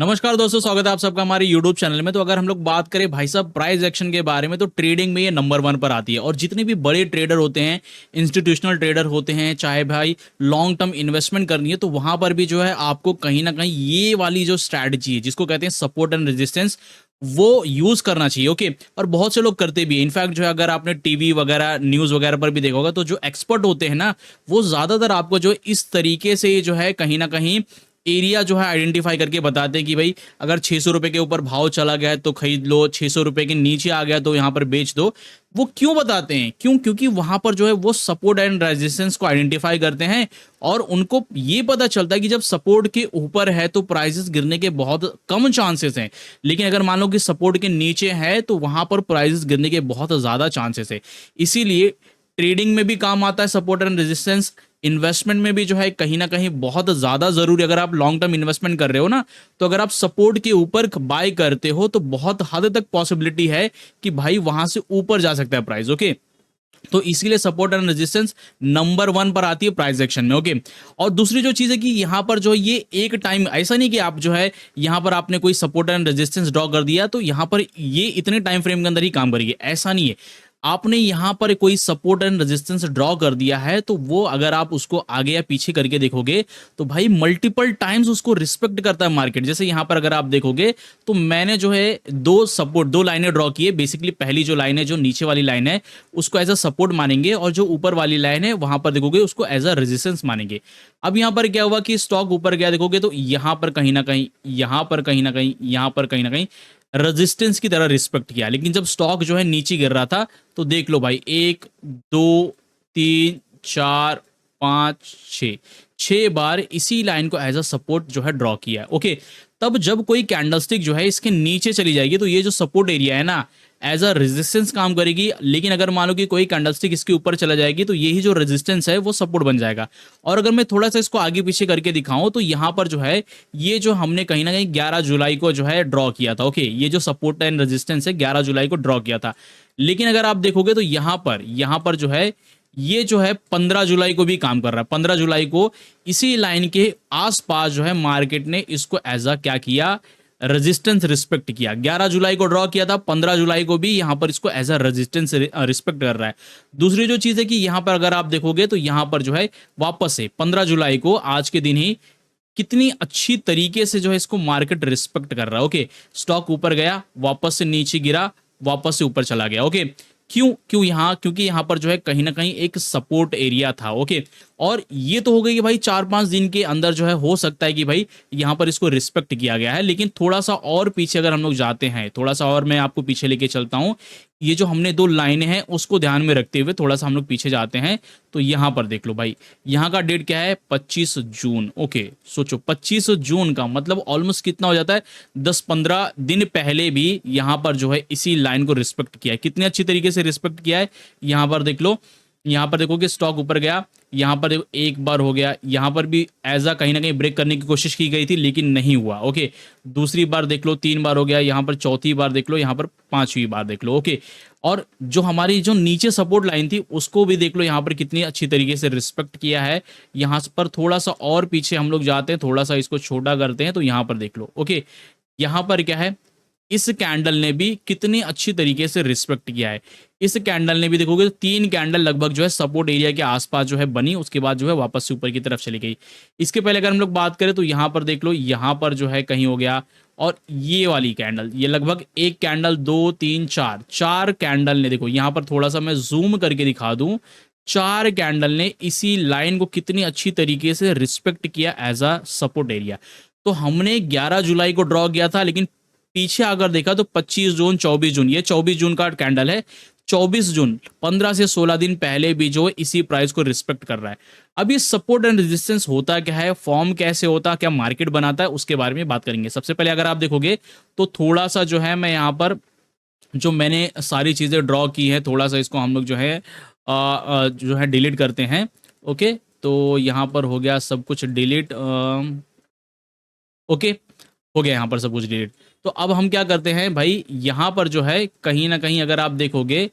नमस्कार दोस्तों, स्वागत है आप सबका हमारे YouTube चैनल में। तो अगर हम लोग बात करें भाई साहब प्राइस एक्शन के बारे में, तो ट्रेडिंग में ये नंबर वन पर आती है। और जितने भी बड़े ट्रेडर होते हैं, इंस्टीट्यूशनल ट्रेडर होते हैं, चाहे भाई लॉन्ग टर्म इन्वेस्टमेंट करनी है, तो वहां पर भी जो है आपको कहीं ना कहीं ये वाली जो स्ट्रैटेजी है जिसको कहते हैं सपोर्ट एंड रेजिस्टेंस, वो यूज करना चाहिए। ओके, और बहुत से लोग करते भी हैं। इनफैक्ट जो है अगर आपने टीवी वगैरह न्यूज वगैरह पर भी देखा होगा, तो जो एक्सपर्ट होते हैं ना, वो ज्यादातर आपको जो इस तरीके से जो है कहीं ना कहीं एरिया जो है आइडेंटिफाई करके बताते हैं कि भाई अगर 600 रुपए के ऊपर भाव चला गया है तो खरीद लो, 600 रुपए के नीचे आ गया तो यहाँ पर बेच दो। वो क्यों बताते हैं? क्योंकि वहां पर जो है वो सपोर्ट एंड रेजिस्टेंस को आइडेंटिफाई करते हैं, और उनको ये पता चलता है कि जब सपोर्ट के ऊपर है तो प्राइसेस गिरने के बहुत कम चांसेस हैं, लेकिन अगर मान लो कि सपोर्ट के नीचे है तो वहां पर प्राइसेस गिरने के बहुत ज्यादा चांसेस है। इसीलिए ट्रेडिंग में भी काम आता है सपोर्ट एंड रेजिस्टेंस, इन्वेस्टमेंट में भी जो है कहीं ना कहीं बहुत ज्यादा जरूरी। अगर आप लॉन्ग टर्म इन्वेस्टमेंट कर रहे हो ना, तो अगर आप सपोर्ट के ऊपर बाय करते हो तो बहुत हद तक पॉसिबिलिटी है कि भाई वहां से ऊपर जा सकता है प्राइस। ओके, तो इसीलिए support and resistance number one पर आती है प्राइस एक्शन में। ओके, और दूसरी जो चीज है कि यहां पर जो है ये एक टाइम, ऐसा नहीं कि आप जो है यहां पर आपने कोई सपोर्ट एंड रेजिस्टेंस ड्रॉ कर दिया तो यहां पर ये इतने टाइम फ्रेम के अंदर ही काम करेगी, ऐसा नहीं है। आपने यहां पर कोई सपोर्ट एंड रेजिस्टेंस ड्रॉ कर दिया है तो वो अगर आप उसको आगे या पीछे करके देखोगे तो भाई मल्टीपल टाइम्स उसको रिस्पेक्ट करता है मार्केट। जैसे यहां पर अगर आप देखोगे तो मैंने जो है दो लाइनें ड्रॉ की है। बेसिकली पहली जो लाइन है, जो नीचे वाली लाइन है, उसको एज अ सपोर्ट मानेंगे, और जो ऊपर वाली लाइन है वहां पर देखोगे उसको एज अ रेजिस्टेंस मानेंगे। अब यहां पर क्या हुआ कि स्टॉक ऊपर गया, देखोगे तो यहां पर कहीं ना कहीं, यहां पर कहीं ना कहीं, यहां पर कहीं ना कहीं रेजिस्टेंस की तरह रिस्पेक्ट किया। लेकिन जब स्टॉक जो है नीचे गिर रहा था तो देख लो भाई, एक, दो, तीन, चार, पांच, छ, 6 बार इसी लाइन को एज अ सपोर्ट जो है ड्रॉ किया है। ओके, तब जब कोई कैंडलस्टिक जो है इसके नीचे चली जाएगी तो ये जो सपोर्ट एरिया है ना, एज अ रेजिस्टेंस काम करेगी। लेकिन अगर मान लो कि कोई कैंडलस्टिक इसके ऊपर चला जाएगी तो यही जो रेजिस्टेंस है वो सपोर्ट बन जाएगा। और अगर मैं थोड़ा सा इसको आगे पीछे करके दिखाऊं तो यहां पर जो है ये जो हमने कहीं ना कहीं 11 जुलाई को जो है ड्रॉ किया था। ओके, ये जो सपोर्ट एंड रेजिस्टेंस है 11 जुलाई को ड्रॉ किया था। लेकिन अगर आप देखोगे तो यहां पर जो है ये जो है 15 जुलाई को भी काम कर रहा है। 15 जुलाई को इसी लाइन के आसपास जो है मार्केट ने इसको एज अ क्या किया, रेजिस्टेंस रिस्पेक्ट किया। 11 जुलाई को ड्रॉ किया था, 15 जुलाई को भी यहां पर इसको एज अ रेजिस्टेंस रिस्पेक्ट कर रहा है। दूसरी जो चीज है कि यहां पर अगर आप देखोगे तो यहां पर जो है वापस से 15 जुलाई को आज के दिन ही कितनी अच्छी तरीके से जो है इसको मार्केट रिस्पेक्ट कर रहा है। ओके, स्टॉक ऊपर गया, वापस से नीचे गिरा, वापस से ऊपर चला गया। ओके, क्यों क्यों यहां, क्योंकि यहां पर जो है कहीं ना कहीं एक सपोर्ट एरिया था। ओके, और ये तो हो गई कि भाई 4-5 दिन के अंदर जो है हो सकता है कि भाई यहां पर इसको रिस्पेक्ट किया गया है। लेकिन थोड़ा सा और पीछे अगर हम लोग जाते हैं, थोड़ा सा और मैं आपको पीछे लेके चलता हूं, ये जो हमने दो लाइनें हैं उसको ध्यान में रखते हुए थोड़ा सा हम लोग पीछे जाते हैं, तो यहां पर देख लो भाई, यहां का डेट क्या है, 25 जून। ओके, सोचो 25 जून का मतलब ऑलमोस्ट कितना हो जाता है, 10-15 दिन पहले भी यहां पर जो है इसी लाइन को रिस्पेक्ट किया है। कितने अच्छी तरीके से रिस्पेक्ट किया है, यहां पर देख लो। यहां पर देखो कि स्टॉक ऊपर गया, यहां पर देखो एक बार हो गया, यहां पर भी एज अ कहीं ना कहीं ब्रेक करने की कोशिश की गई थी लेकिन नहीं हुआ। ओके, दूसरी बार देख लो, 3 बार हो गया, यहां पर चौथी बार देख लो, यहां पर 5वीं बार देख लो। ओके, और जो हमारी जो नीचे सपोर्ट लाइन थी उसको भी देख लो, यहां पर कितनी अच्छी तरीके से रिस्पेक्ट किया है। यहां पर थोड़ा सा और पीछे हम लोग जाते हैं, थोड़ा सा इसको छोटा करते हैं, तो यहां पर देख लो। ओके, यहां पर क्या है, इस कैंडल ने भी कितनी अच्छी तरीके से रिस्पेक्ट किया है। इस कैंडल ने भी देखोगे तो 3 कैंडल लगभग जो है सपोर्ट एरिया के आसपास जो है बनी, उसके बाद जो है वापस से ऊपर की तरफ चली गई। इसके पहले अगर हम लोग बात करें तो यहां पर देख लो, यहां पर जो है कहीं हो गया, और ये वाली कैंडल, ये लगभग एक कैंडल, दो, तीन, चार, 4 कैंडल ने, देखो यहां पर थोड़ा सा मैं जूम करके दिखा दूं, 4 कैंडल ने इसी लाइन को कितनी अच्छी तरीके से रिस्पेक्ट किया एज अ सपोर्ट एरिया। तो हमने 11 जुलाई को ड्रॉ किया था, लेकिन पीछे अगर देखा तो 25 जून, 24 जून, ये 24 जून का कैंडल है। 24 जून, 15 से 16 दिन पहले भी जो इसी प्राइस को रिस्पेक्ट कर रहा है। अब ये सपोर्ट एंड रेजिस्टेंस होता क्या है, फॉर्म कैसे होता है, क्या मार्केट बनाता है, उसके बारे में बात करेंगे। सबसे पहले अगर आप देखोगे तो थोड़ा सा जो है मैं यहाँ पर जो मैंने सारी चीजें ड्रॉ की है, थोड़ा सा इसको हम लोग जो है जो है डिलीट करते हैं। ओके, तो यहाँ पर हो गया सब कुछ डिलीट। ओके, हो गया यहाँ पर सब कुछ डिलीट। तो अब हम क्या करते हैं भाई, यहाँ पर जो है कहीं ना कहीं अगर आप देखोगे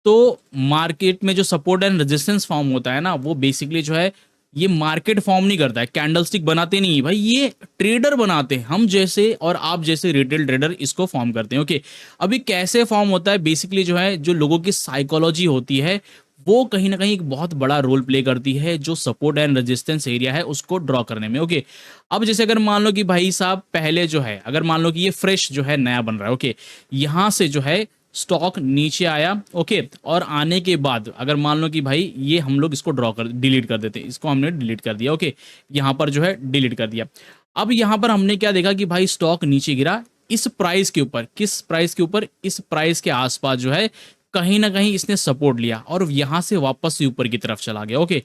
तो मार्केट में जो सपोर्ट एंड रेजिस्टेंस फॉर्म होता है ना, वो बेसिकली जो है ये मार्केट फॉर्म नहीं करता है, कैंडलस्टिक बनाते नहीं है भाई, ये ट्रेडर बनाते हैं, हम जैसे और आप जैसे रिटेल ट्रेडर इसको फॉर्म करते हैं। ओके, अभी कैसे फॉर्म होता है, बेसिकली जो है जो लोगों की साइकोलॉजी होती है वो कहीं ना कहीं एक बहुत बड़ा रोल प्ले करती है जो सपोर्ट एंड रेजिस्टेंस एरिया है उसको ड्रॉ करने में। ओके, अब जैसे अगर मान लो कि भाई साहब पहले जो है, अगर मान लो कि ये फ्रेश जो है नया बन रहा है, ओके, यहाँ से जो है स्टॉक नीचे आया, ओके, और आने के बाद अगर मान लो कि भाई ये हम लोग इसको ड्रॉ कर डिलीट कर देते हैं, इसको हमने डिलीट कर दिया, ओके, यहाँ पर जो है डिलीट कर दिया। अब यहाँ पर हमने क्या देखा कि भाई स्टॉक नीचे गिरा, इस प्राइस के ऊपर, किस प्राइस के ऊपर, इस प्राइस के आसपास जो है कहीं ना कहीं इसने सपोर्ट लिया और यहां से वापस से ऊपर की तरफ चला गया। ओके,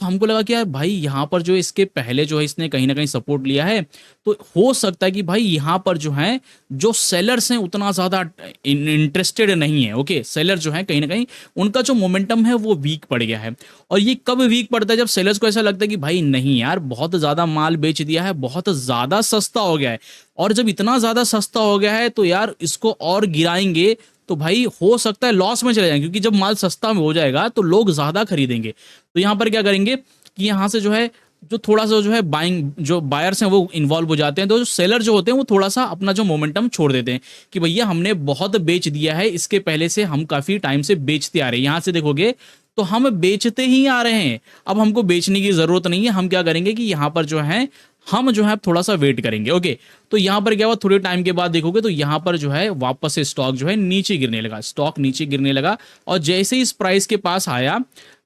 तो हमको लगा कि यार भाई यहाँ पर जो इसके पहले जो है इसने कहीं ना कहीं सपोर्ट लिया है, तो हो सकता है कि भाई यहाँ पर जो है जो सेलर्स हैं उतना ज़्यादा इंटरेस्टेड नहीं है। ओके, सेलर जो है कहीं ना कहीं उनका जो मोमेंटम है वो वीक पड़ गया है। और ये कब वीक पड़ता है, जब सेलर्स को ऐसा लगता है कि भाई नहीं यार बहुत ज़्यादा माल बेच दिया है, बहुत ज़्यादा सस्ता हो गया है, और जब इतना ज़्यादा सस्ता हो गया है तो यार इसको और गिराएंगे तो भाई हो सकता है लॉस में चले जाएंगे, क्योंकि जब माल सस्ता में हो जाएगा तो लोग ज्यादा खरीदेंगे। तो यहाँ पर क्या करेंगे कि यहाँ से जो है जो थोड़ा सा जो है बाइंग जो बायर्स हैं वो इन्वॉल्व हो जाते हैं, तो जो सेलर जो होते हैं वो थोड़ा सा अपना जो मोमेंटम छोड़ देते हैं कि भैया हमने बहुत बेच दिया है, इसके पहले से हम काफी टाइम से बेचते आ रहे हैं। यहाँ से देखोगे तो हम बेचते ही आ रहे हैं, अब हमको बेचने की जरूरत नहीं है। हम क्या करेंगे कि यहाँ पर जो है हम जो है थोड़ा सा वेट करेंगे। ओके, तो यहाँ पर क्या हुआ, थोड़े टाइम के बाद देखोगे तो यहाँ पर जो है वापस से स्टॉक जो है नीचे गिरने लगा, स्टॉक नीचे गिरने लगा, और जैसे ही इस प्राइस के पास आया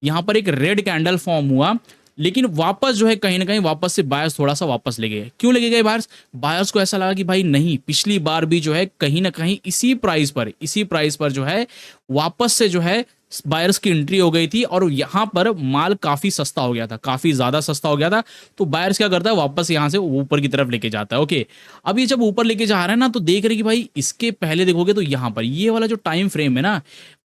यहाँ पर एक रेड कैंडल फॉर्म हुआ, लेकिन वापस जो है कहीं ना कहीं वापस से बायर्स थोड़ा सा वापस ले गए। क्यों लगे गए बायर्स? बायर्स को ऐसा लगा कि भाई नहीं, पिछली बार भी जो है कहीं ना कहीं इसी प्राइस पर जो है वापस से जो है बायर्स की एंट्री हो गई थी, और यहाँ पर माल काफी सस्ता हो गया था, काफी ज्यादा सस्ता हो गया था। तो बायर्स क्या करता है, वापस यहाँ से ऊपर की तरफ लेके जाता है। ओके, अब ये जब ऊपर लेके जा रहा है ना, तो देख रहे कि भाई इसके पहले देखोगे तो यहाँ पर ये वाला जो टाइम फ्रेम है ना,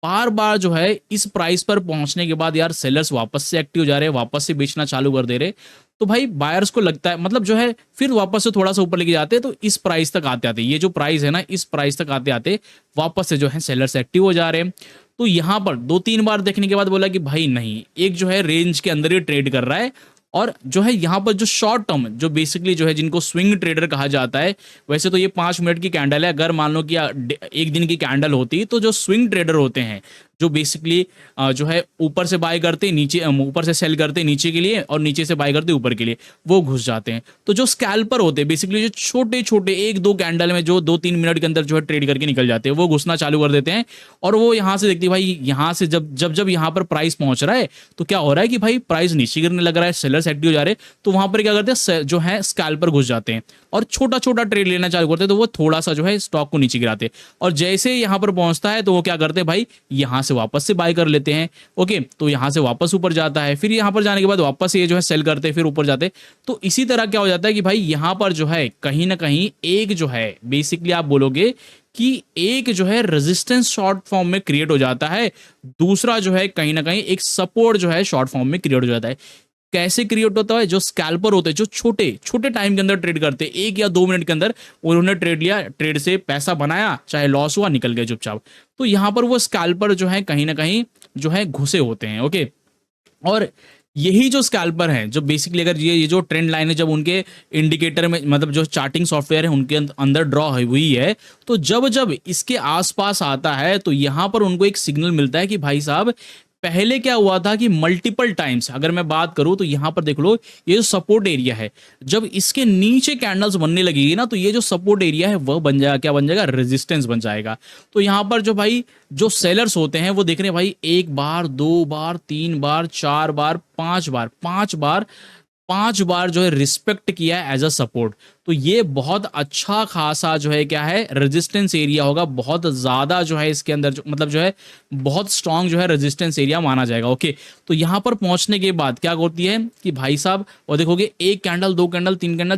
बार बार जो है इस प्राइस पर पहुंचने के बाद यार सेलर्स वापस से एक्टिव हो जा रहे हैं, वापस से बेचना चालू कर दे रहे। तो भाई बायर्स को लगता है, मतलब जो है फिर वापस से थोड़ा सा ऊपर लेके जाते हैं, तो इस प्राइस तक आते आते, ये जो प्राइस है ना, इस प्राइस तक आते आते वापस से जो है सेलर्स एक्टिव हो जा रहे हैं। तो यहाँ पर 2-3 बार देखने के बाद बोला कि भाई नहीं, एक जो है रेंज के अंदर ही ट्रेड कर रहा है, और जो है यहाँ पर जो शॉर्ट टर्म जो बेसिकली जो है जिनको स्विंग ट्रेडर कहा जाता है, वैसे तो ये 5 मिनट की कैंडल है, अगर मान लो कि एक दिन की कैंडल होती तो जो स्विंग ट्रेडर होते हैं जो बेसिकली जो है ऊपर से बाय करते नीचे, ऊपर से सेल करते नीचे के लिए, और नीचे से बाय करते ऊपर के लिए, वो घुस जाते हैं। तो जो स्कैल्पर होते हैं बेसिकली जो छोटे छोटे 1-2 कैंडल में जो 2-3 मिनट के अंदर जो है ट्रेड करके निकल जाते हैं, वो घुसना चालू कर देते हैं। और वो यहाँ से देखते हैं भाई यहाँ से जब जब जब यहाँ पर प्राइस पहुंच रहा है तो क्या हो रहा है कि भाई प्राइस नीचे गिरने लग रहा है, सेलर्स एक्टिव हो जा रहे हैं, तो वहां पर क्या करते हैं जो है स्कैल्पर घुस जाते हैं और छोटा छोटा ट्रेड लेना चालू करते हैं, तो वो थोड़ा सा जो है स्टॉक को नीचे गिराते हैं, और जैसे यहाँ पर पहुंचता है तो वो क्या करते हैं भाई यहाँ से वापस से बाय कर लेते हैं। ओके, तो यहाँ से वापस ऊपर जाता है, फिर यहाँ पर जाने के बाद वापस ये जो है सेल करते हैं, फिर ऊपर जाते हैं। तो इसी तरह क्या हो जाता है कि भाई यहाँ पर जो है कहीं ना कहीं एक जो है बेसिकली आप बोलोगे कि एक जो है रेजिस्टेंस शॉर्ट फॉर्म में क्रिएट हो जाता है, दूसरा जो है कहीं ना कहीं एक सपोर्ट जो है शॉर्ट फॉर्म में क्रिएट हो जाता है। कैसे क्रिएट होता है? जो स्कैल्पर होते हैं जो छोटे छोटे टाइम के अंदर ट्रेड करते हैं, 1 या 2 मिनट के अंदर उन्होंने ट्रेड लिया, ट्रेड से पैसा बनाया, चाहे लॉस हुआ, निकल गए चुपचाप। तो यहाँ पर वो स्कैल्पर जो है कहीं ना कहीं जो है घुसे होते हैं। ओके, और यही जो स्कैल्पर हैं जो बेसिकली अगर ये जो ट्रेंड लाइन है जब उनके इंडिकेटर में, मतलब जो चार्टिंग सॉफ्टवेयर है उनके अंदर ड्रॉ हुई है, तो जब जब इसके आसपास आता है तो यहाँ पर उनको एक सिग्नल मिलता है कि भाई साहब पहले क्या हुआ था कि मल्टीपल टाइम्स, अगर मैं बात करूं तो यहां पर देख लो ये जो सपोर्ट एरिया है, जब इसके नीचे कैंडल्स बनने लगेगी ना, तो ये जो सपोर्ट एरिया है वह बन जाएगा, क्या बन जाएगा? रेजिस्टेंस बन जाएगा। तो यहां पर जो भाई जो सेलर्स होते हैं वो देख रहे हैं भाई 1 बार 2 बार 3 बार 4 बार 5 बार जो है रिस्पेक्ट किया है एज अ सपोर्ट, तो ये बहुत अच्छा खासा जो है क्या है रेजिस्टेंस एरिया होगा, बहुत ज्यादा जो है इसके अंदर मतलब जो है बहुत स्ट्रांग जो है रेजिस्टेंस एरिया माना जाएगा। ओके, तो यहां पर पहुंचने के बाद क्या होती है कि भाई साहब और देखोगे 1 candle 2 candle 3 candle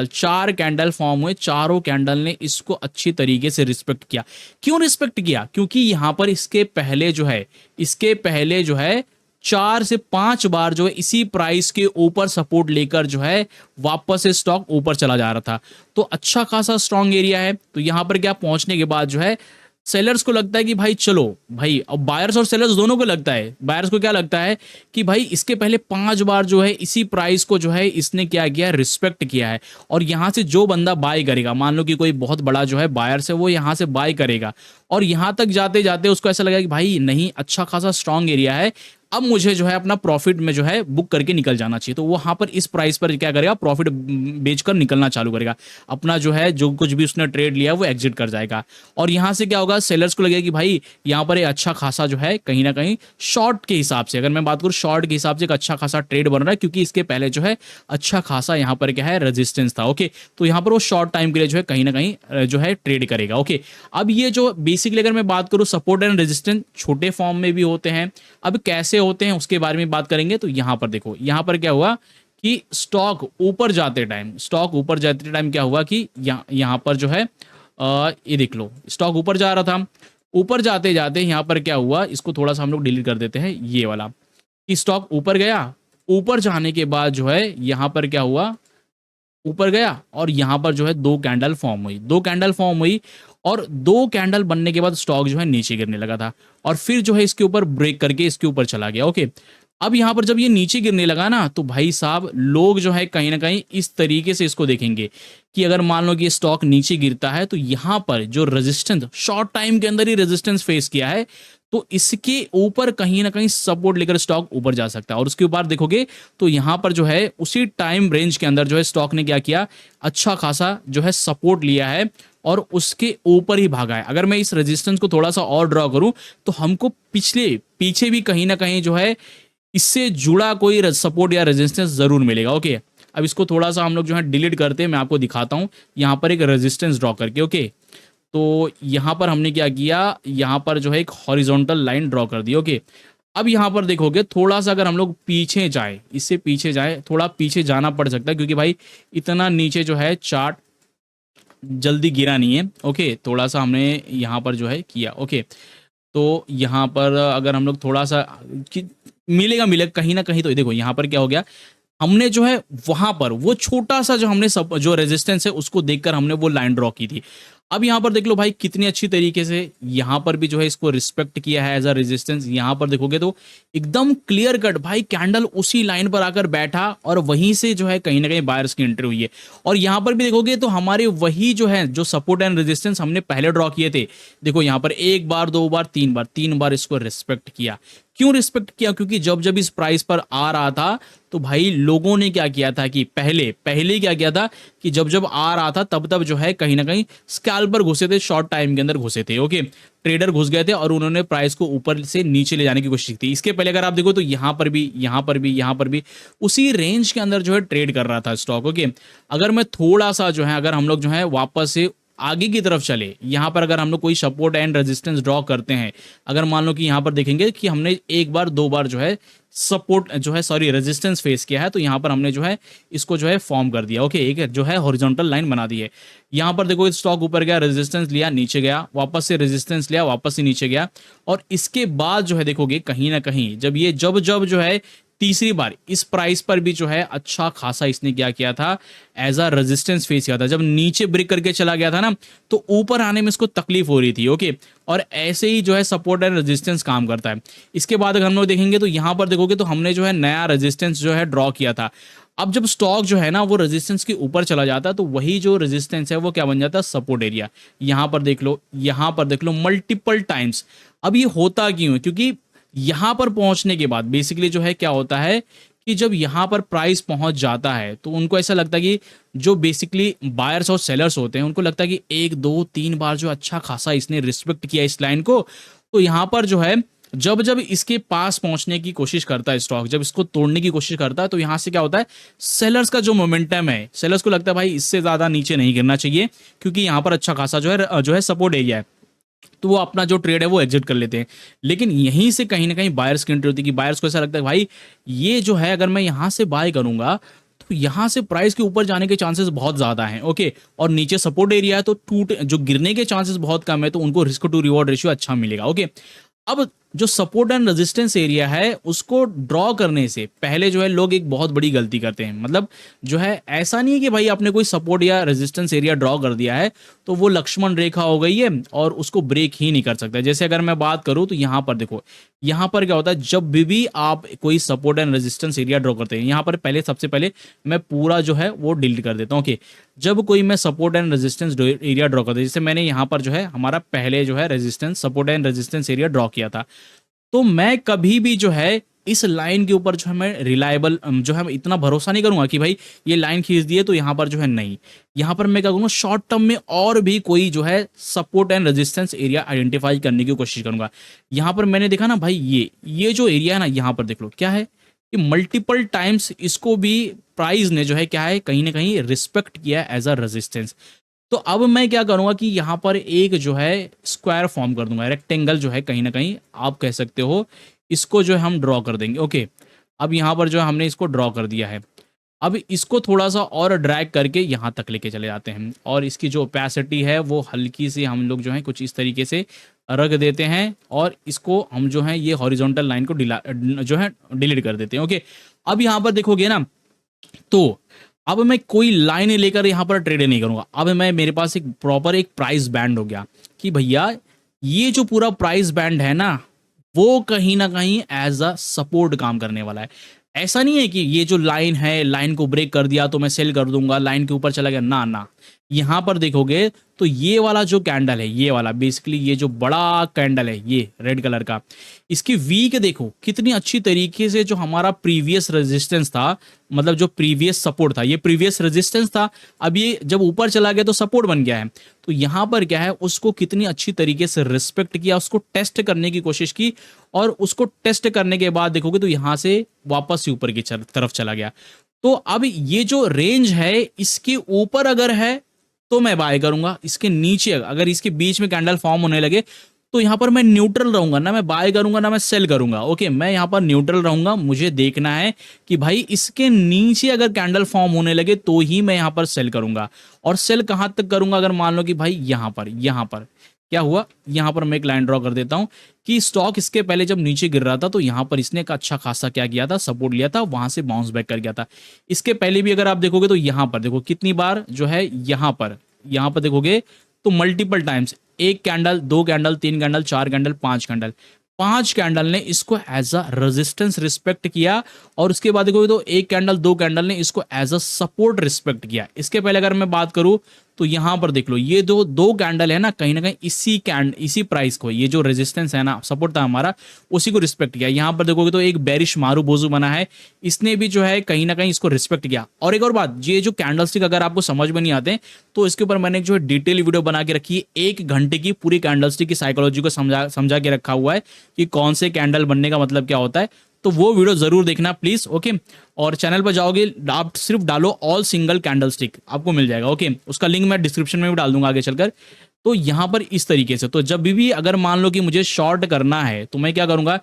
4 candle form हुए, चारों कैंडल ने इसको अच्छी तरीके से रिस्पेक्ट किया। क्यों रिस्पेक्ट किया? क्योंकि यहां पर इसके पहले जो है 4 से 5 बार जो है इसी प्राइस के ऊपर सपोर्ट लेकर जो है वापस से स्टॉक ऊपर चला जा रहा था, तो अच्छा खासा स्ट्रांग एरिया है। तो यहां पर क्या पहुंचने के बाद जो है सेलर्स को लगता है कि भाई चलो भाई, अब बायर्स और सेलर्स दोनों को लगता है, बायर्स को क्या लगता है कि भाई इसके पहले 5 बार जो है इसी प्राइस को जो है इसने क्या किया, रिस्पेक्ट किया है, और यहाँ से जो बंदा बाय करेगा, मान लो कि कोई बहुत बड़ा जो है बायर्स है वो यहाँ से बाय करेगा, और यहाँ तक जाते जाते उसको ऐसा लगेगा कि भाई नहीं, अच्छा खासा स्ट्रांग एरिया है, अब मुझे जो है अपना प्रॉफिट में जो है बुक करके निकल जाना चाहिए, तो वो वहां पर इस प्राइस पर क्या करेगा, प्रॉफिट बेचकर निकलना चालू करेगा, अपना जो है जो कुछ भी उसने ट्रेड लिया वो एग्जिट कर जाएगा। और यहां से क्या होगा, सेलर्स को लगेगा कि भाई यहाँ पर एक अच्छा खासा जो है कहीं ना कहीं शॉर्ट के हिसाब से, अगर मैं बात करूँ शॉर्ट के हिसाब से एक अच्छा खासा ट्रेड बन रहा है, क्योंकि इसके पहले जो है अच्छा खासा यहाँ पर क्या है रेजिस्टेंस था। ओके, तो यहाँ पर वो शॉर्ट टाइम के लिए जो है कहीं ना कहीं जो है ट्रेड करेगा। ओके, अब ये जो बेसिकली अगर मैं बात करूँ सपोर्ट एंड रेजिस्टेंस छोटे फॉर्म में भी होते हैं, अब कैसे होते हैं उसके बारे में बात करेंगे। तो यहां पर देखो, यहां पर क्या हुआ कि स्टॉक ऊपर जाते टाइम क्या हुआ कि यहां पर जो है ये देख लो, स्टॉक ऊपर जा रहा था, ऊपर जाते जाते यहां पर क्या हुआ, इसको थोड़ा सा हम लोग डिलीट कर देते हैं ये वाला, कि स्टॉक ऊपर गया, ऊपर जाने के बाद जो है यहां पर क्या हुआ, ऊपर गया और यहां पर जो है दो कैंडल फॉर्म हुई, और दो कैंडल बनने के बाद स्टॉक जो है नीचे गिरने लगा था, और फिर जो है इसके ऊपर ब्रेक करके इसके ऊपर चला गया। ओके, अब यहां पर जब ये नीचे गिरने लगा ना, तो भाई साहब लोग जो है कहीं ना कहीं इस तरीके से इसको देखेंगे कि अगर मान लो कि स्टॉक नीचे गिरता है तो यहां पर जो रेजिस्टेंस शॉर्ट टाइम के अंदर ही रेजिस्टेंस फेस किया है, तो इसके ऊपर कहीं ना कहीं सपोर्ट लेकर स्टॉक ऊपर जा सकता है। और उसके ऊपर देखोगे तो यहां पर जो है उसी टाइम रेंज के अंदर जो है स्टॉक ने क्या किया, अच्छा खासा जो है सपोर्ट लिया है और उसके ऊपर ही भागा है। अगर मैं इस रेजिस्टेंस को थोड़ा सा और ड्रॉ करूं तो हमको पीछे भी कहीं ना कहीं जो है इससे जुड़ा कोई सपोर्ट या रेजिस्टेंस जरूर मिलेगा। ओके, अब इसको थोड़ा सा हम लोग जो है डिलीट करते हैं, मैं आपको दिखाता हूं यहां पर एक रेजिस्टेंस ड्रॉ करके। ओके, तो यहां पर हमने क्या किया, यहां पर जो है एक हॉरिजॉन्टल लाइन ड्रॉ कर दी। ओके, अब यहां पर देखोगे थोड़ा सा अगर हम लोग पीछे जाए, इससे पीछे जाए, थोड़ा पीछे जाना पड़ सकता है, क्योंकि भाई इतना नीचे जो है चार्ट जल्दी गिरा नहीं है। ओके, थोड़ा सा हमने यहाँ पर जो है किया। ओके, तो यहाँ पर अगर हम लोग थोड़ा सा मिलेगा कहीं ना कहीं, तो देखो यहाँ पर क्या हो गया, हमने जो है वहां पर वो छोटा सा जो हमने सब जो रेजिस्टेंस है उसको देखकर हमने वो लाइन ड्रॉ की थी। अब यहां पर देख लो भाई कितनी अच्छी तरीके से यहां पर भी जो है इसको रिस्पेक्ट किया है एज अ रेजिस्टेंस। यहां पर देखोगे तो एकदम क्लियर कट भाई कैंडल उसी लाइन पर आकर बैठा और वहीं से जो है कहीं ना कहीं बायर्स की एंट्री हुई है। और यहां पर भी देखोगे तो हमारे वही जो है जो सपोर्ट एंड रेजिस्टेंस हमने पहले ड्रॉ किए थे, देखो यहां पर एक बार, दो बार, तीन बार इसको रिस्पेक्ट किया। क्यों रिस्पेक्ट किया, क्योंकि जब जब इस प्राइस पर आ रहा था तो भाई लोगों ने क्या किया था कि पहले क्या किया था कि जब जब आ रहा था तब तब जो है कहीं ना कहीं स्कैल्पर घुसे थे, शॉर्ट टाइम के अंदर घुसे थे। ओके, ट्रेडर घुस गए थे और उन्होंने प्राइस को ऊपर से नीचे ले जाने की कोशिश की थी। इसके पहले अगर आप देखो तो यहां पर भी उसी रेंज के अंदर जो है ट्रेड कर रहा था स्टॉक। ओके, अगर मैं थोड़ा सा जो है, अगर हम लोग जो है वापस से आगे की तरफ चले, यहां पर अगर हम लोग कोई सपोर्ट एंड रेजिस्टेंस ड्रॉ करते हैं, अगर मान लो कि यहां पर देखेंगे कि हमने एक बार, दो बार जो है सपोर्ट जो है सॉरी रेजिस्टेंस फेस किया है, तो यहां पर हमने जो है इसको जो है फॉर्म कर दिया। ओके, एक जो है हॉरिजॉन्टल लाइन बना दी है। यहां पर देखो स्टॉक ऊपर गया, रेजिस्टेंस लिया, नीचे गया, वापस से रेजिस्टेंस लिया, वापस से नीचे गया, और इसके बाद जो है देखोगे कहीं ना कहीं जब जब जो है तीसरी बार इस प्राइस पर भी जो है अच्छा खासा इसने क्या किया था, एज अ रेजिस्टेंस फेस किया था। जब नीचे ब्रेक करके चला गया था ना, तो ऊपर आने में इसको तकलीफ हो रही थी। ओके, और ऐसे ही जो है सपोर्ट एंड रेजिस्टेंस काम करता है। इसके बाद अगर हम लोग देखेंगे तो यहां पर देखोगे तो हमने जो है नया रेजिस्टेंस जो है ड्रॉ किया था। अब जब स्टॉक जो है ना वो रेजिस्टेंस के ऊपर चला जाता है तो वही जो रेजिस्टेंस है वो क्या बन जाता है, सपोर्ट एरिया। यहां पर देख लो मल्टीपल टाइम्स। अब ये होता क्यों है, क्योंकि यहां पर पहुंचने के बाद बेसिकली जो है क्या होता है कि जब यहां पर प्राइस पहुंच जाता है तो उनको ऐसा लगता है कि जो बेसिकली बायर्स और सेलर्स होते हैं उनको लगता है कि एक, दो, तीन बार जो अच्छा खासा इसने रिस्पेक्ट किया इस लाइन को, तो यहां पर जो है जब जब इसके पास पहुंचने की कोशिश करता है स्टॉक, जब इसको तोड़ने की कोशिश करता है, तो यहां से क्या होता है, सेलर्स का जो मोमेंटम है, सेलर्स को लगता है भाई इससे ज्यादा नीचे नहीं गिरना चाहिए, क्योंकि यहां पर अच्छा खासा जो है सपोर्ट एरिया है, तो वो अपना जो ट्रेड है वो एग्जिट कर लेते हैं। लेकिन यहीं से कहीं ना कहीं बायर्स की एंट्री होती है कि बायर्स को ऐसा लगता है भाई ये जो है अगर मैं यहां से बाय करूंगा तो यहां से प्राइस के ऊपर जाने के चांसेस बहुत ज्यादा हैं। ओके, और नीचे सपोर्ट एरिया है तो जो गिरने के चांसेस बहुत कम है, तो उनको रिस्क टू रिवॉर्ड रेशियो अच्छा मिलेगा। ओके, अब जो सपोर्ट एंड रेजिस्टेंस एरिया है उसको ड्रॉ करने से पहले जो है लोग एक बहुत बड़ी गलती करते हैं। मतलब जो है ऐसा नहीं है कि भाई आपने कोई सपोर्ट या रेजिस्टेंस एरिया ड्रॉ कर दिया है तो वो लक्ष्मण रेखा हो गई है और उसको ब्रेक ही नहीं कर सकता। जैसे अगर मैं बात करूं तो यहाँ पर देखो, यहाँ पर क्या होता है, जब भी आप कोई support and resistance area draw करते हैं, यहाँ पर पहले सबसे पहले मैं पूरा जो है वो डिलीट कर देता हूँ। ओके, जब कोई मैं support and resistance area draw करता हूँ, जैसे मैंने यहाँ पर जो है हमारा पहले जो है resistance support and resistance area draw किया था, तो मैं कभी भी जो है इस लाइन के ऊपर जो है मैं रिलायबल जो है इतना भरोसा नहीं करूंगा कि भाई ये लाइन खींच दी है तो यहाँ पर जो है नहीं, यहाँ पर मैं क्या करूंगा, शॉर्ट टर्म में और भी कोई जो है support and resistance area identify करने की कोशिश करूंगा। यहाँ पर मैंने देखा ना भाई, ये जो एरिया है ना, यहाँ पर देख लो क्या है कि मल्टीपल टाइम्स इसको भी प्राइस ने जो है क्या है कहीं ना कहीं रिस्पेक्ट किया है एज अ रेजिस्टेंस। तो अब मैं क्या करूंगा कि यहाँ पर एक जो है स्क्वायर फॉर्म कर दूंगा, रेक्टेंगल जो है कहीं ना कहीं आप कह सकते हो, इसको जो है हम ड्रॉ कर देंगे। ओके, अब यहाँ पर जो है हमने इसको ड्रॉ कर दिया है। अब इसको थोड़ा सा और ड्रैग करके यहाँ तक लेके चले जाते हैं और इसकी जो ओपेसिटी है वो हल्की सी हम लोग जो है कुछ इस तरीके से रख देते हैं और इसको हम जो है ये हॉरिजॉन्टल लाइन को जो है डिलीट कर देते हैं। ओके, अब यहाँ पर देखोगे ना, तो अब मैं कोई लाइन लेकर यहाँ पर ट्रेड नहीं करूंगा। अब मैं, मेरे पास एक प्रॉपर एक प्राइस बैंड हो गया कि भैया ये जो पूरा प्राइस बैंड है ना वो कहीं ना कहीं एज अ सपोर्ट काम करने वाला है। ऐसा नहीं है कि ये जो लाइन है, लाइन को ब्रेक कर दिया तो मैं सेल कर दूंगा, लाइन के ऊपर चला गया, ना ना। यहां पर देखोगे तो ये वाला जो कैंडल है, ये वाला बेसिकली ये जो बड़ा कैंडल है ये रेड कलर का, इसकी वीक देखो कितनी अच्छी तरीके से, जो हमारा प्रीवियस रेजिस्टेंस था, मतलब जो प्रीवियस सपोर्ट था ये प्रीवियस रेजिस्टेंस था, अब ये जब ऊपर चला गया तो सपोर्ट बन गया है। तो यहां पर क्या है, उसको कितनी अच्छी तरीके से रिस्पेक्ट किया, उसको टेस्ट करने की कोशिश की और उसको टेस्ट करने के बाद देखोगे तो यहां से वापस से ऊपर की तरफ चला गया। तो अब ये जो रेंज है इसके ऊपर अगर है तो मैं बाय करूंगा, इसके नीचे अगर इसके बीच में कैंडल फॉर्म होने लगे तो यहां पर मैं न्यूट्रल रहूंगा, ना मैं बाय करूंगा ना मैं सेल करूंगा। ओके, मैं यहां पर न्यूट्रल रहूंगा, मुझे देखना है कि भाई इसके नीचे अगर कैंडल फॉर्म होने लगे तो ही मैं यहां पर सेल करूंगा। और सेल कहां तक करूंगा, अगर मान लो कि भाई यहां पर क्या हुआ, यहां पर मैं एक लाइन ड्रॉ कर देता हूं कि स्टॉक इसके पहले जब नीचे गिर रहा था तो यहां पर इसने एक अच्छा खासा क्या किया था, सपोर्ट लिया था, वहां से बाउंस बैक कर गया था। इसके पहले भी अगर आप देखोगे तो यहां पर देखो कितनी बार जो है यहां पर देखोगे तो मल्टीपल टाइम्स, एक कैंडल, दो कैंडल, तीन कैंडल, चार कैंडल, पांच कैंडल ने इसको एज अ रेजिस्टेंस रिस्पेक्ट किया और उसके बाद देखोगे तो एक कैंडल, दो कैंडल ने इसको एज अ सपोर्ट रिस्पेक्ट किया। इसके पहले अगर मैं बात करूं तो यहां पर देख लो, ये दो कैंडल है ना, कहीं ना कहीं इसी प्राइस को, ये जो रेजिस्टेंस है ना, सपोर्ट था हमारा, उसी को रिस्पेक्ट किया। यहां पर देखोगे तो एक बेरिश मारू बोजू बना है, इसने भी जो है कहीं ना कहीं इसको रिस्पेक्ट किया। और एक और बात, ये जो कैंडलस्टिक अगर आपको समझ में नहीं आते तो इसके ऊपर मैंने जो है डिटेल वीडियो बना के रखी है, 1 घंटे की पूरी कैंडलस्टिक की साइकोलॉजी को समझा के रखा हुआ है कि कौन से कैंडल बनने का मतलब क्या होता है। तो वो वीडियो जरूर देखना प्लीज। ओके, और चैनल पर जाओगे आप सिर्फ डालो ऑल सिंगल कैंडलस्टिक, आपको मिल जाएगा। ओके, उसका लिंक मैं डिस्क्रिप्शन में भी डाल दूंगा आगे चलकर। तो यहां पर इस तरीके से, तो जब भी अगर मान लो कि मुझे शॉर्ट करना है तो मैं क्या करूंगा,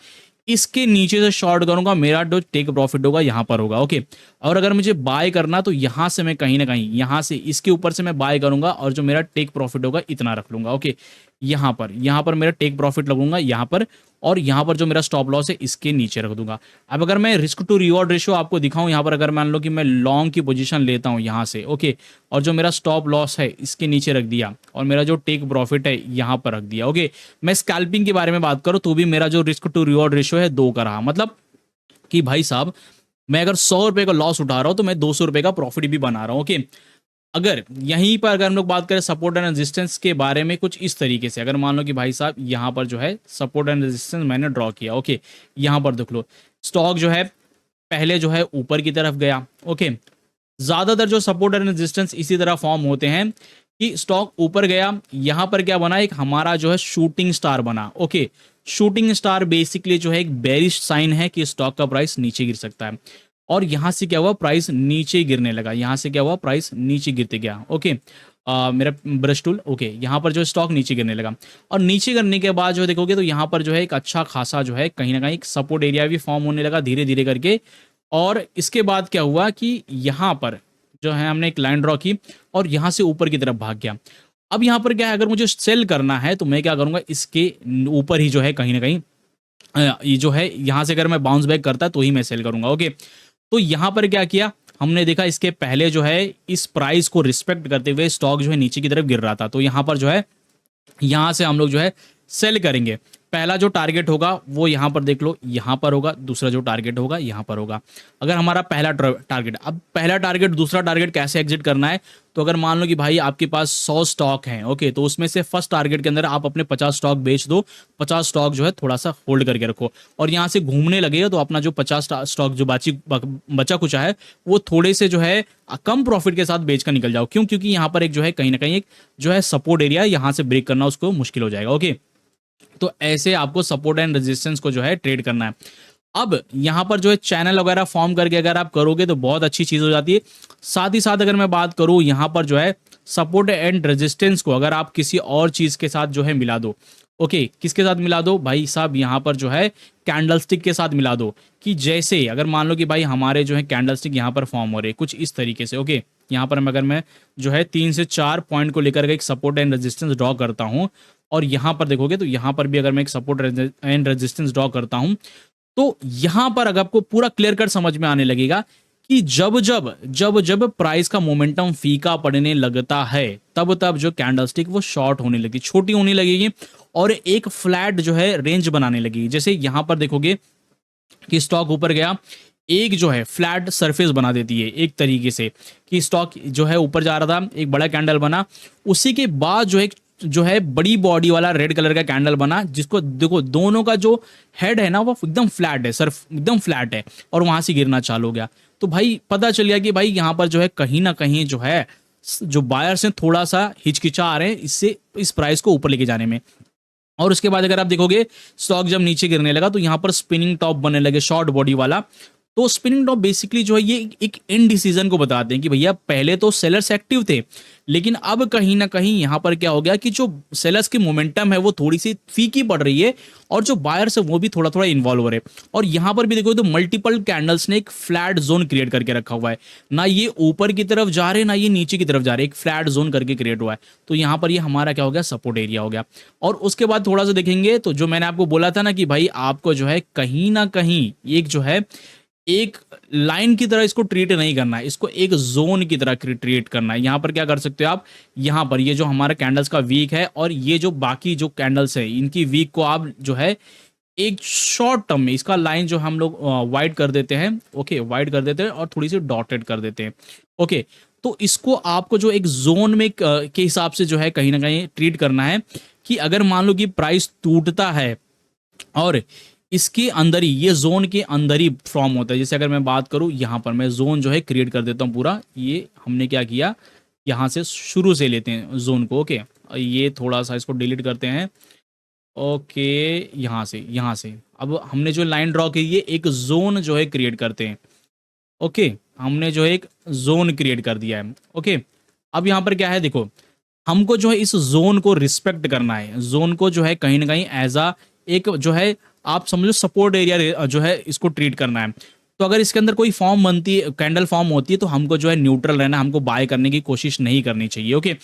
इसके नीचे से शॉर्ट करूंगा, मेरा जो टेक प्रॉफिट होगा यहां पर होगा। ओके, और अगर मुझे बाय करना तो यहां से मैं कहीं ना कहीं यहां से इसके ऊपर से मैं बाय करूंगा और जो मेरा टेक प्रॉफिट होगा इतना रख लूंगा। ओके, यहां पर मेरा टेक प्रॉफिट लगूंगा यहां पर, और यहां पर जो मेरा स्टॉप लॉस है इसके नीचे रख दूंगा। अब अगर मैं रिस्क टू रिवॉर्ड रेशियो आपको दिखाऊं, यहां पर अगर मान लो कि मैं लॉन्ग की पोजीशन लेता हूं यहां से, ओके, और जो मेरा स्टॉप लॉस है इसके नीचे रख दिया और मेरा जो टेक प्रॉफिट है यहां पर रख दिया। ओके, मैं स्कैल्पिंग के बारे में बात करूं तो भी मेरा जो रिस्क टू रिवॉर्ड रेशियो है 2 का रहा। मतलब कि भाई साहब, मैं अगर 100 रुपए का लॉस उठा रहा हूं तो मैं 200 रुपए का प्रॉफिट भी बना रहा हूं। ओके, अगर यहीं पर अगर हम लोग बात करें सपोर्ट एंड रेजिस्टेंस के बारे में कुछ इस तरीके से, अगर मान लो कि भाई साहब यहाँ पर जो है सपोर्ट एंड रेजिस्टेंस मैंने ड्रॉ किया। ओके, यहाँ पर देख लो स्टॉक जो है पहले जो है ऊपर की तरफ गया। ओके, ज्यादातर जो सपोर्ट एंड रेजिस्टेंस इसी तरह फॉर्म होते हैं कि स्टॉक ऊपर गया, यहाँ पर क्या बना, एक हमारा जो है शूटिंग स्टार बना। ओके, शूटिंग स्टार बेसिकली जो है एक बेरिश साइन है कि स्टॉक का प्राइस नीचे गिर सकता है। और यहां से क्या हुआ, प्राइस नीचे गिरने लगा, यहां से क्या हुआ, प्राइस नीचे गिरते गया। ओके, मेरा ब्रश टूल, ओके, यहाँ पर जो स्टॉक नीचे गिरने लगा और नीचे गिरने के बाद जो देखोगे तो यहाँ पर जो है एक अच्छा खासा जो है कहीं ना कहीं एक सपोर्ट एरिया भी फॉर्म होने लगा धीरे धीरे करके। और इसके बाद क्या हुआ कि यहाँ पर जो है हमने एक लाइन ड्रॉ की और यहाँ से ऊपर की तरफ भाग गया। अब यहाँ पर क्या है, अगर मुझे सेल करना है तो मैं क्या करूँगा, इसके ऊपर ही जो है कहीं ना कहीं ये जो है यहाँ से अगर मैं बाउंस बैक करता तो ही मैं सेल करूंगा। ओके, तो यहाँ पर क्या किया हमने, देखा इसके पहले जो है इस प्राइस को रिस्पेक्ट करते हुए स्टॉक जो है नीचे की तरफ गिर रहा था, तो यहाँ पर जो है यहाँ से हम लोग जो है सेल करेंगे। पहला जो टारगेट होगा वो यहाँ पर देख लो, यहाँ पर होगा। दूसरा जो टारगेट होगा यहाँ पर होगा। अगर हमारा पहला टारगेट, अब पहला टारगेट दूसरा टारगेट कैसे एग्जिट करना है, तो अगर मान लो कि भाई आपके पास 100 स्टॉक हैं, ओके, तो उसमें से फर्स्ट टारगेट के अंदर आप अपने 50 स्टॉक बेच दो, 50 स्टॉक जो है थोड़ा सा होल्ड करके रखो, और यहाँ से घूमने लगेगा तो अपना जो 50 स्टॉक जो बचा कुचा है वो थोड़े से जो है कम प्रॉफिट के साथ बेच कर निकल जाओ। क्यों? क्योंकि यहाँ पर एक जो है कहीं ना कहीं एक जो है सपोर्ट एरिया, यहाँ से ब्रेक करना उसको मुश्किल हो जाएगा। ओके, तो ऐसे आपको सपोर्ट एंड रेजिस्टेंस को जो है ट्रेड करना है। अब यहां पर जो है चैनल वगैरह फॉर्म करके अगर आप करोगे तो बहुत अच्छी चीज हो जाती है। साथ ही साथ अगर मैं बात करूं यहां पर जो है सपोर्ट एंड रेजिस्टेंस को अगर आप किसी और चीज के साथ जो है मिला दो, ओके, किसके साथ मिला दो भाई साहब, यहां पर जो है कैंडल स्टिक के साथ मिला दो। कि जैसे अगर मान लो कि भाई हमारे जो है कैंडल स्टिक यहां पर फॉर्म हो रहे कुछ इस तरीके से, ओके, यहाँ पर अगर मैं जो है 3 से 4 पॉइंट को लेकर एक सपोर्ट एंड रेजिस्टेंस ड्रॉ करता हूं, और यहाँ पर देखोगे तो यहाँ पर भी अगर मैं एक सपोर्ट एंड रेजिस्टेंस ड्रॉ करता हूं, तो यहां पर अगर आपको पूरा क्लियर कट समझ में आने लगेगा कि जब जब जब जब प्राइस का मोमेंटम फीका पड़ने लगता है तब तब जो कैंडलस्टिक वो शॉर्ट होने लगेगी, छोटी होने लगेगी, और एक फ्लैट जो है रेंज बनाने लगेगी। जैसे यहां पर देखोगे कि स्टॉक ऊपर गया, एक जो है फ्लैट सरफेस बना देती है एक तरीके से, कि स्टॉक जो है ऊपर जा रहा था, एक बड़ा कैंडल बना, उसी के बाद जो एक जो है बड़ी बॉडी वाला रेड कलर का कैंडल बना, जिसको देखो दोनों का जो हेड है ना वो एकदम फ्लैट है, सर्फ एकदम फ्लैट है, और वहां से गिरना चालू हो गया। तो भाई पता चल गया कि भाई यहाँ पर जो है कहीं ना कहीं जो है जो बायर्स हैं थोड़ा सा हिचकिचा आ रहे हैं इससे इस प्राइस को ऊपर लेके जाने में। और उसके बाद अगर आप देखोगे स्टॉक जब नीचे गिरने लगा तो यहाँ पर स्पिनिंग टॉप बनने लगे शॉर्ट बॉडी वाला। तो स्पिनिंग टॉप बेसिकली जो है ये एक इनडिसीजन को बताते हैं कि भैया पहले तो सेलर्स एक्टिव थे, लेकिन अब कहीं ना कहीं यहाँ पर क्या हो गया कि जो सेलर्स की मोमेंटम है वो थोड़ी सी फीकी पड़ रही है, और जो बायर्स है वो भी थोड़ा थोड़ा इन्वॉल्व हो रहे हैं। और यहाँ पर भी देखो तो मल्टीपल कैंडल्स ने एक फ्लैट जोन क्रिएट करके रखा हुआ है, ना ये ऊपर की तरफ जा रहे ना ये नीचे की तरफ जा रहे, एक फ्लैट जोन करके क्रिएट हुआ है। तो यहाँ पर ये हमारा क्या हो गया, सपोर्ट एरिया हो गया। और उसके बाद थोड़ा सा देखेंगे तो जो मैंने आपको बोला था ना कि भाई आपको जो है कहीं ना कहीं एक जो है एक लाइन की तरह इसको ट्रीट नहीं करना है, इसको एक जोन की तरह ट्रीट करना है। यहां पर क्या कर सकते हो आप, यहां पर ये जो हमारा कैंडल्स का वीक है और ये जो बाकी जो कैंडल्स है इनकी वीक को आप जो है एक शॉर्ट टर्म में इसका लाइन जो हम लोग वाइड कर देते हैं, ओके, वाइड कर देते हैं और थोड़ी सी डॉटेड कर देते हैं, ओके। तो इसको आपको जो एक जोन में के हिसाब से जो है कहीं ना कहीं ट्रीट करना है कि अगर मान लो कि प्राइस टूटता है और इसके अंदर ही ये जोन के अंदर ही फॉर्म होता है। जैसे अगर मैं बात करूं यहां पर मैं जोन जो है क्रिएट कर देता हूं पूरा, ये हमने क्या किया यहां से शुरू से लेते हैं जोन को, ओके, ये थोड़ा सा इसको डिलीट करते हैं, ओके, यहां से अब हमने जो लाइन ड्रॉ की है एक जोन जो है क्रिएट करते हैं, ओके, हमने जो है एक जोन क्रिएट कर दिया है, ओके। अब यहां पर क्या है देखो, हमको जो है इस जोन को रिस्पेक्ट करना है, जोन को जो है कहीं ना कहीं एज आ एक जो है आप समझो सपोर्ट एरिया जो है इसको ट्रीट करना है। तो अगर इसके अंदर कोई फॉर्म बनती है, कैंडल फॉर्म होती है, तो हमको जो है न्यूट्रल रहना, हमको बाय करने की कोशिश नहीं करनी चाहिए, ओके।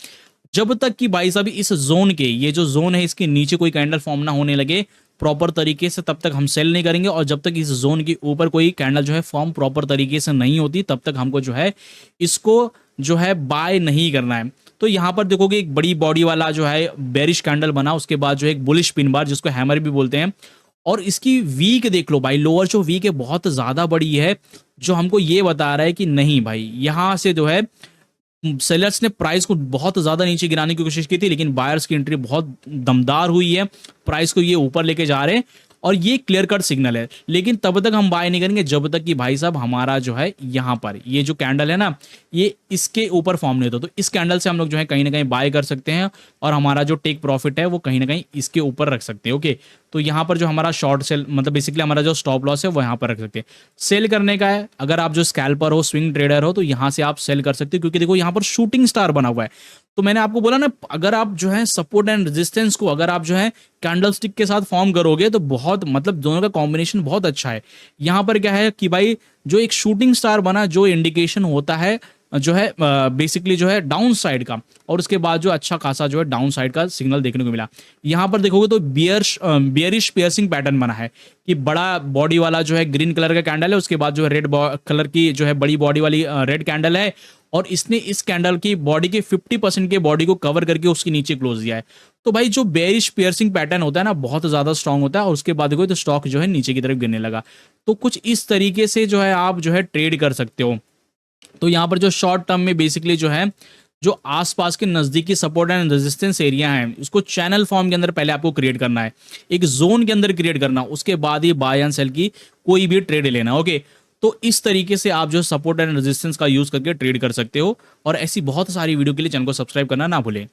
जब तक कि भाई साहब इस जोन के, ये जो जोन है इसके नीचे कोई कैंडल फॉर्म ना होने लगे प्रॉपर तरीके से, तब तक हम सेल नहीं करेंगे। और जब तक इस जोन के ऊपर कोई कैंडल जो है फॉर्म प्रॉपर तरीके से नहीं होती तब तक हमको जो है इसको जो है बाय नहीं करना है। तो यहाँ पर देखोगे एक बड़ी बॉडी वाला जो है बेरिश कैंडल बना, उसके बाद जो है एक बुलिश पिन बार जिसको हैमर भी बोलते हैं, और इसकी वीक देख लो भाई, लोअर जो वीक है बहुत ज्यादा बड़ी है, जो हमको ये बता रहा है कि नहीं भाई यहाँ से जो है सेलर्स ने प्राइस को बहुत ज्यादा नीचे गिराने की कोशिश की थी, लेकिन बायर्स की एंट्री बहुत दमदार हुई है, प्राइस को ये ऊपर लेके जा रहे हैं, और ये क्लियर कट सिग्नल है। लेकिन तब तक हम बाय नहीं करेंगे जब तक कि भाई साहब हमारा जो है यहाँ पर ये जो कैंडल है ना ये इसके ऊपर फॉर्म नहीं होता। तो इस कैंडल से हम लोग जो है कहीं ना कहीं बाय कर सकते हैं, और हमारा जो टेक प्रॉफिट है वो कहीं ना कहीं इसके ऊपर रख सकते हैं, ओके। तो यहाँ पर जो हमारा शॉर्ट सेल मतलब बेसिकली हमारा जो स्टॉप लॉस है वो यहाँ पर रख सकते हैं। सेल करने का है, अगर आप जो स्कैल्पर हो, स्विंग ट्रेडर हो, तो यहाँ से आप सेल कर सकते हो, क्योंकि देखो यहाँ पर शूटिंग स्टार बना हुआ है। तो मैंने आपको बोला ना, अगर आप जो है सपोर्ट एंड रेजिस्टेंस को अगर आप जो है कैंडल स्टिक के साथ फॉर्म करोगे तो बहुत मतलब दोनों का कॉम्बिनेशन बहुत अच्छा है। यहाँ पर क्या है कि भाई जो एक शूटिंग स्टार बना, जो इंडिकेशन होता है जो है बेसिकली जो है डाउन साइड का, और उसके बाद जो अच्छा खासा जो है डाउन साइड का सिग्नल देखने को मिला। यहाँ पर देखोगे तो बियरिश पियर्सिंग पैटर्न बना है कि बड़ा बॉडी वाला जो है ग्रीन कलर का कैंडल है, उसके बाद जो है रेड कलर की जो है बड़ी बॉडी वाली रेड कैंडल है, और इसने इस कैंडल की बॉडी के 50% के बॉडी को कवर करके उसके नीचे क्लोज दिया है। तो भाई जो बेयरिश पियर्सिंग पैटर्न होता है ना, बहुत ज्यादा स्ट्रांग होता है, और उसके बाद देखो तो स्टॉक जो है नीचे की तरफ गिरने लगा। तो कुछ इस तरीके से जो है आप जो है ट्रेड कर सकते हो। तो यहाँ पर जो शॉर्ट टर्म में बेसिकली जो है जो आसपास के नजदीकी सपोर्ट एंड रेजिस्टेंस एरिया है, उसको चैनल फॉर्म के अंदर पहले आपको क्रिएट करना है, एक जोन के अंदर क्रिएट करना, उसके बाद ही बाय एंड सेल की कोई भी ट्रेड लेना। ओके, तो इस तरीके से आप जो सपोर्ट एंड रेजिस्टेंस का यूज करके ट्रेड कर सकते हो। और ऐसी बहुत सारी वीडियो के लिए चैनल को सब्सक्राइब करना ना भूलें।